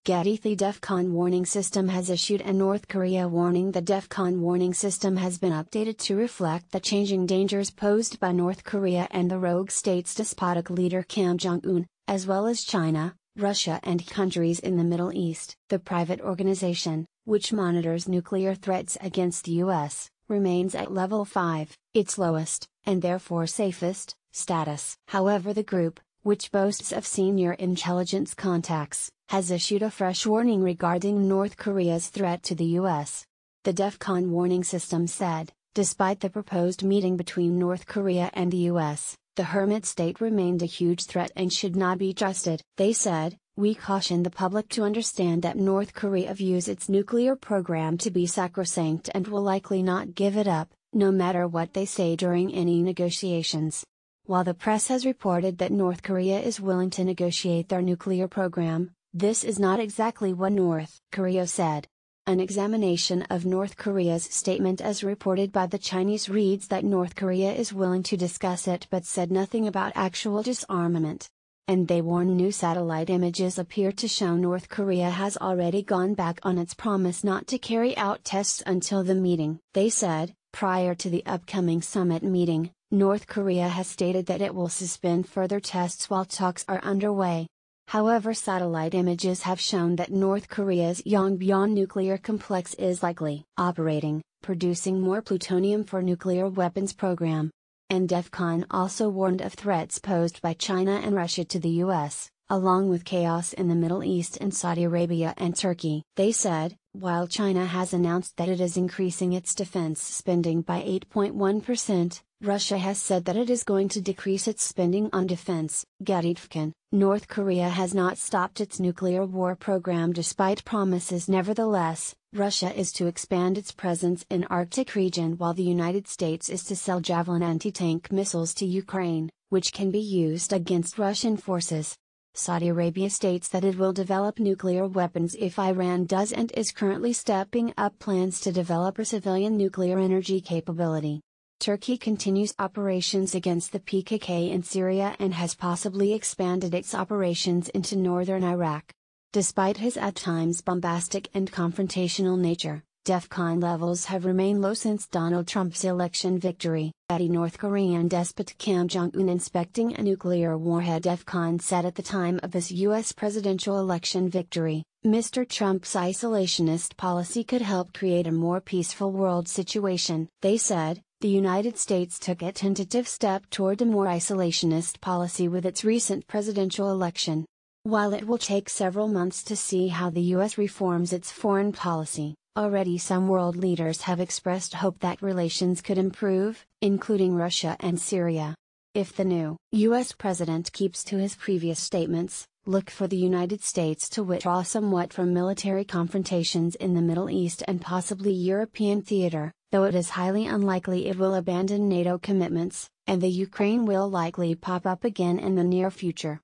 Getty. The DEFCON warning system has issued a North Korea warning. The DEFCON warning system has been updated to reflect the changing dangers posed by North Korea and the rogue state's despotic leader Kim Jong-un, as well as China, Russia and countries in the Middle East. The private organization, which monitors nuclear threats against the U.S., remains at level 5, its lowest, and therefore safest, status. However, the group, which boasts of senior intelligence contacts, has issued a fresh warning regarding North Korea's threat to the U.S. The DEFCON warning system said, despite the proposed meeting between North Korea and the U.S., the hermit state remained a huge threat and should not be trusted. They said, "We caution the public to understand that North Korea views its nuclear program to be sacrosanct and will likely not give it up, no matter what they say during any negotiations." While the press has reported that North Korea is willing to negotiate their nuclear program, this is not exactly what North Korea said. An examination of North Korea's statement as reported by the Chinese reads that North Korea is willing to discuss it but said nothing about actual disarmament. And they warn new satellite images appear to show North Korea has already gone back on its promise not to carry out tests until the meeting. They said, prior to the upcoming summit meeting, North Korea has stated that it will suspend further tests while talks are underway. However, satellite images have shown that North Korea's Yongbyon nuclear complex is likely operating, producing more plutonium for nuclear weapons program. And DEFCON also warned of threats posed by China and Russia to the U.S., along with chaos in the Middle East and Saudi Arabia and Turkey. They said, while China has announced that it is increasing its defense spending by 8.1%, Russia has said that it is going to decrease its spending on defense. Getty DEFCON. North Korea has not stopped its nuclear war program despite promises. Nevertheless, Russia is to expand its presence in Arctic region while the United States is to sell Javelin anti-tank missiles to Ukraine, which can be used against Russian forces. Saudi Arabia states that it will develop nuclear weapons if Iran does and is currently stepping up plans to develop a civilian nuclear energy capability. Turkey continues operations against the PKK in Syria and has possibly expanded its operations into northern Iraq. Despite his at times bombastic and confrontational nature, DEFCON levels have remained low since Donald Trump's election victory. At North Korean despot Kim Jong-un inspecting a nuclear warhead. DEFCON said at the time of his U.S. presidential election victory, Mr. Trump's isolationist policy could help create a more peaceful world situation. They said, the United States took a tentative step toward a more isolationist policy with its recent presidential election. While it will take several months to see how the U.S. reforms its foreign policy, already some world leaders have expressed hope that relations could improve, including Russia and Syria. If the new U.S. president keeps to his previous statements, look for the United States to withdraw somewhat from military confrontations in the Middle East and possibly European theater, though it is highly unlikely it will abandon NATO commitments, and the Ukraine will likely pop up again in the near future.